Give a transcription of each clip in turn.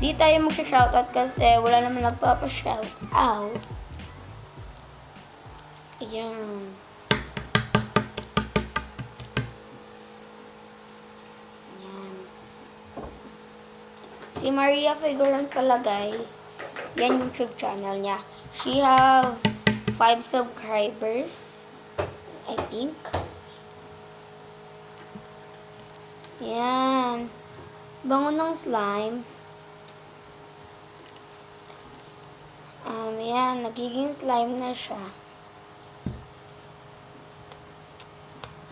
Di tayo mag-shoutout kasi wala naman nagpapa-shoutout. Ayan. Ayan. Si Maria Figueron pala, guys. Yan YouTube channel niya. She have 5 subscribers, I think. Yan. Bango ng slime. Yan. Nagiging slime na siya.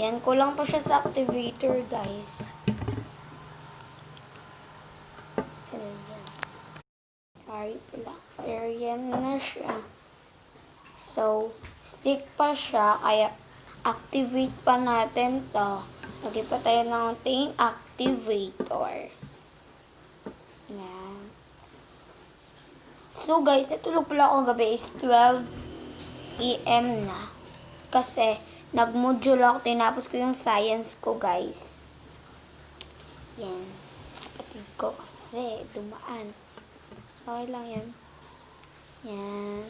Yan. Kulang pa siya sa activator, guys. Sorry pala. Pero yan na siya. So, stick pa siya. Kaya, activate pa natin to. Lagyan pa tayo ng ating activator. Yan. So, guys, natulog pala ako gabi is 12 AM na. Kasi, nag-module ako. Tinapos ko yung science ko, guys. Yan. Kapatid ko kasi dumaan. Okay lang yan. Yan.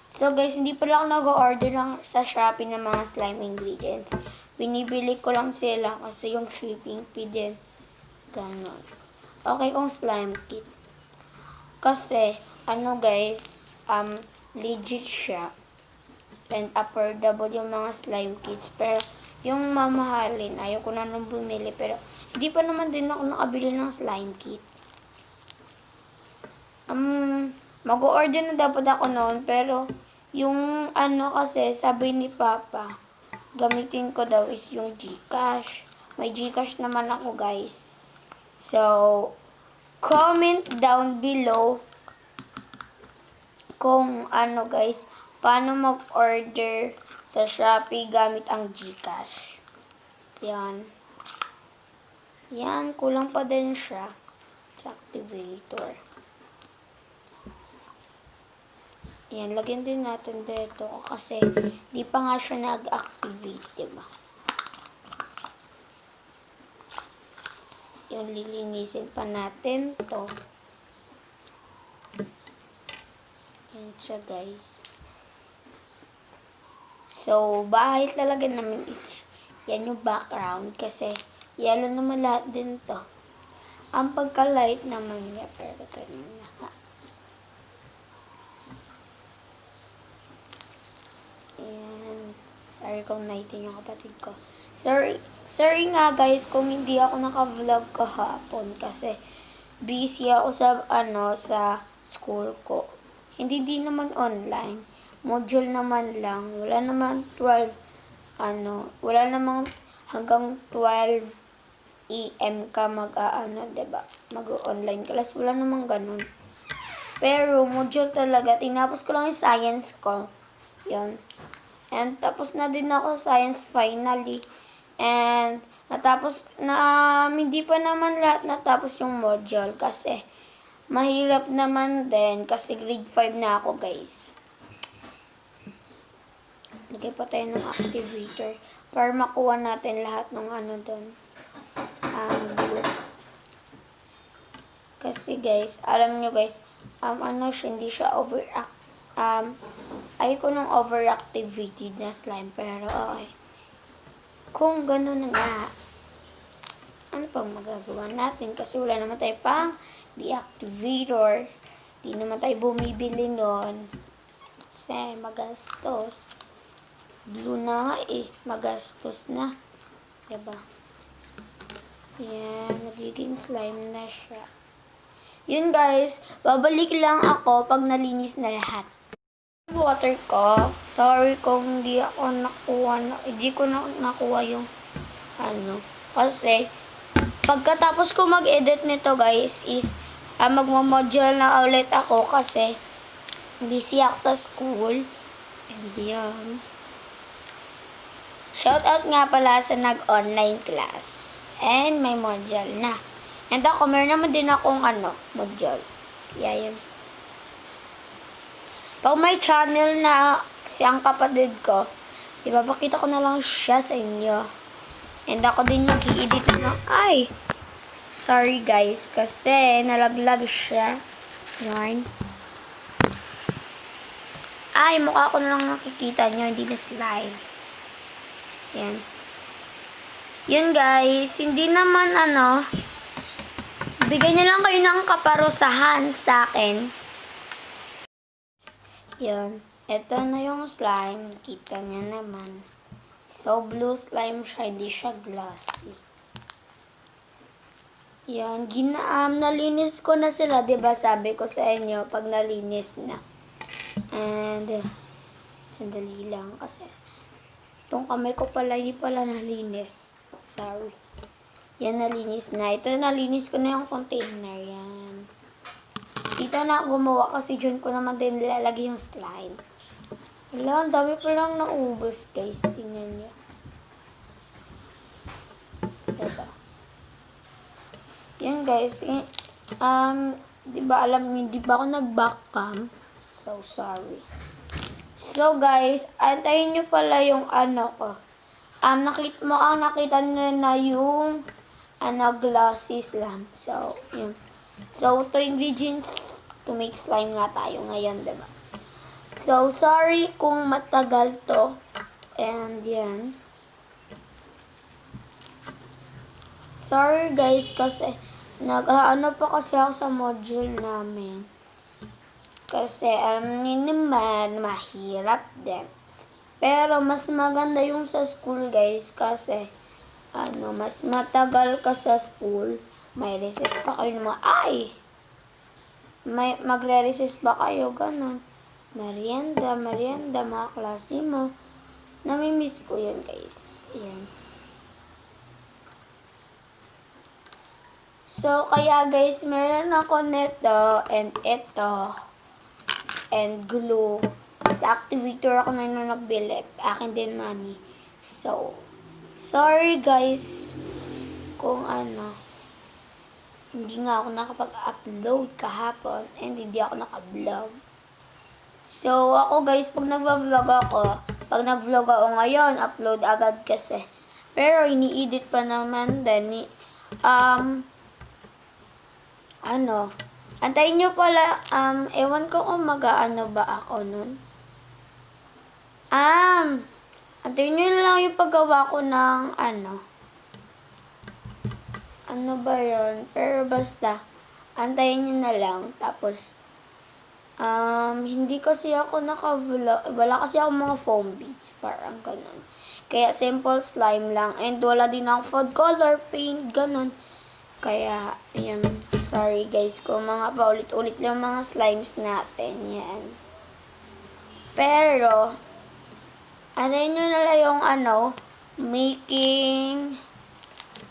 So, guys, hindi pala ako nag-order lang sa Shopee ng mga slime ingredients. Binibili ko lang sila kasi yung shipping fee din. Ganon. Okay kung slime kit. Kasi, guys, legit siya. And affordable yung mga slime kits. Pero, yung mamahalin, ayaw ko na nung bumili. Pero, hindi pa naman din ako nakabili ng slime kit. Mag-order na dapat ako noon. Pero, yung kasi, sabi ni Papa, gamitin ko daw is yung GCash. May GCash naman ako, guys. So, comment down below kung guys, paano mag-order sa Shopee gamit ang GCash. Yan. Yan, kulang pa din siya sa activator. Yan, lagyan din natin dito kasi di pa nga siya nag-activate, diba? Yung lilinisin pa natin to. Yan siya, guys. So, bahay talaga namin is yan yung background kasi yellow naman lahat din to. Ang pagka-light naman niya, pero ganun na. Ayan. Sorry kung naitin yung kapatid ko. Sorry nga, guys, kung hindi ako naka-vlog kahapon kasi busy ako sa school ko. Hindi din naman online. Module naman lang. Wala naman wala namang hanggang 12 AM ka diba? Mag-online class. Wala namang ganun. Pero, module talaga. Tinapos ko lang yung science ko. Yun. And, tapos na din ako science finally. And, hindi pa naman lahat natapos yung module kasi mahirap naman din kasi grade 5 na ako, guys. Lagay pa tayo ng activator para makuha natin lahat ng doon. Blue. Kasi, guys, alam nyo, guys, hindi siya ayoko nung overactivated na slime, pero okay. Kung gano'n nga, ano pang magagawa natin? Kasi wala naman tayo pang deactivator. Di naman tayo bumibili nun. Kasi magastos. Blue na nga magastos na. Diba? Yan, nagiging slime na siya. Yun, guys, babalik lang ako pag nalinis na lahat. Water ko. Sorry kung hindi ko nakuha yung kasi pagkatapos ko mag-edit nito, guys, is magmo-module na ulit ako kasi busy ako sa school. And yan. Shoutout nga pala sa nag-online class. And may module na. And ako, meron naman din akong module. Kaya yun. Pag may channel na siyang kapatid ko, ipapakita ko na lang siya sa inyo. And ako din mag-i-edit na Sorry guys, kasi nalaglag siya. Yarn. Ay, mukha ko na lang nakikita nyo, hindi na slime. Yan. Yun guys, hindi naman bigay niyo lang kayo ng kaparusahan sa akin. Yan. Ito na yung slime. Kita niya naman. So, blue slime siya, hindi siya glossy. Yan. Nalinis ko na sila, diba? Sabi ko sa inyo, pag nalinis na. And, sandali lang kasi. Itong kamay ko pala, hindi pala nalinis. Sorry. Yan, nalinis na. Ito, nalinis ko na yung container. Yan. Dito na gumawa kasi dyan ko naman din nilalagay yung slime. Wala, ang dami pa lang naubos, guys. Tingnan nyo. Diba? Yan, guys. Di ba alam nyo, di ba ako nag-backcam? So, sorry. So, guys, antayin nyo pala yung ko. Nakita nyo na yung glossy slime. So, yun. So, 2 ingredients to make slime nga tayo ngayon, diba? So, sorry kung matagal to. And, yan. Sorry, guys, kasi pa kasi ako sa module namin. Kasi, alam niyo naman, mahirap din. Pero, mas maganda yung sa school, guys, kasi, mas matagal ka sa school, may recess pa kayo ng magre-recess ba kayo, ganun. Merienda, mga klase mo. Namimiss ko yun, guys. Ayan. So, kaya, guys, meron ako neto, and ito, and glue. Sa activator ako na nung nagbili. Akin din money. So, sorry guys kung hindi nga ako nakapag-upload kahapon and hindi ako naka-vlog. So, ako guys, pag nag-vlog ako ngayon, upload agad kasi. Pero, ini-edit pa naman din. Antayin nyo pala, ewan ko kung mag-aano ba ako nun. Antayin nyo na lang yung paggawa ko ng ano ba yun? Pero basta, antayin nyo na lang. Tapos, hindi kasi ako naka-vlog, wala kasi ako mga foam beads, parang ganun. Kaya simple slime lang. And wala din ako food color, paint, ganun. Kaya, ayan, sorry guys kung mga paulit-ulit lang mga slimes natin, yan. Pero, antayin nyo na lang yung making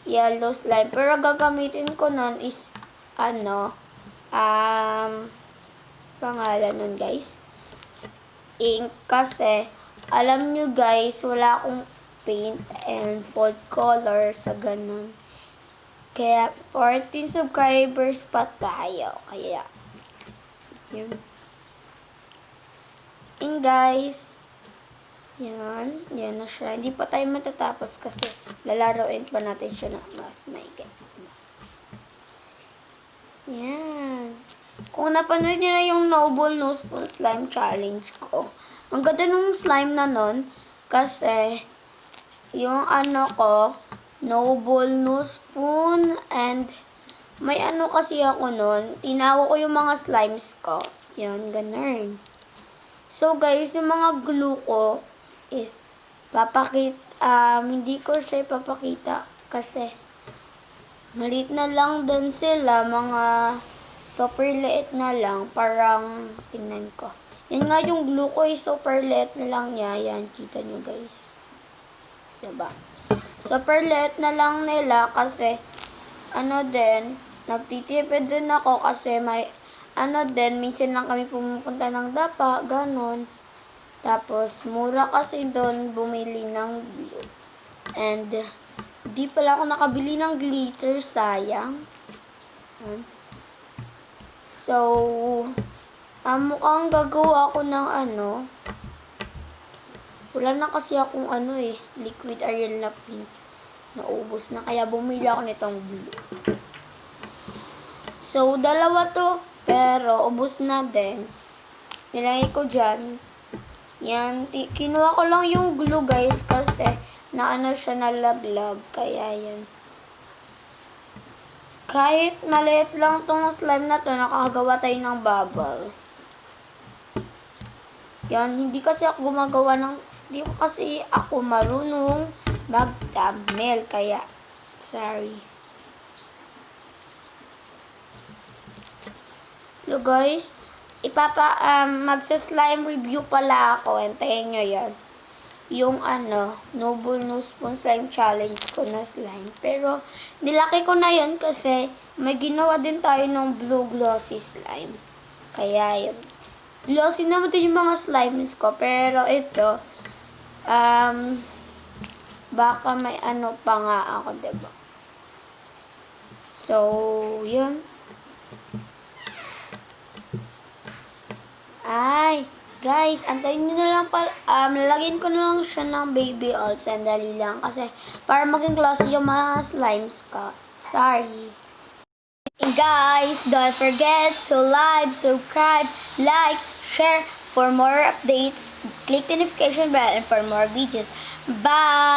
yellow slime. Pero gagamitin ko nun is, pangalan nun guys, ink. Kasi, alam nyo guys, wala akong paint and food color sa ganun. Kaya, 14 subscribers pa tayo. Kaya, yun. And guys, yan na siya. Hindi pa tayo matatapos kasi lalaroin pa natin siya na mas maigit. Yan. Kung napanood nyo na yung Noble No Spoon Slime Challenge ko, ang ganda nung slime na nun kasi yung Noble No Spoon and may kasi ako nun, tinawa ko yung mga slimes ko. Yan, ganun. So guys, yung mga glue ko is hindi ko siya ipapakita kasi maliit na lang din sila, mga super liit na lang, parang tingnan ko. Yan nga yung glue ko is super liit na lang niya. Yan, kita nyo guys. Diba? Super liit na lang nila kasi nagtitipid din ako kasi may minsan lang kami pumupunta ng dapa, ganon. Tapos, mura kasi doon bumili ng glue. And, di pala ako nakabili ng glitter, sayang. So, mukhang gagawa ako ng wala na kasi akong liquid Ariel na pink. Naubos na, kaya bumili ako nitong glue. So, dalawa to, pero ubos na din. Nilagay ko dyan. Yan, kinuha ko lang yung glue guys kasi naano siya nalaglag. Kaya yan. Kahit maliit lang tong slime na to, nakakagawa tayo ng bubble. Yan, hindi kasi ako marunong mag-thumbnail, kaya, sorry. So guys, magsa-slime review pala ako, antayin nyo yan. Yung Noble No Spoon Slime Challenge ko na slime. Pero, nilaki ko na yun kasi may ginawa din tayo ng blue glossy slime. Kaya yun. Glossy naman din yung mga slimes ko. Pero ito, baka may pa nga ako, diba? So, yun. Ay, guys, antayin nyo na lang lalagyan ko na lang siya ng baby oil. Sandali lang kasi para maging glossy yung mga slimes ko. Sorry. And guys, don't forget to subscribe, like, share for more updates. Click the notification bell and for more videos. Bye!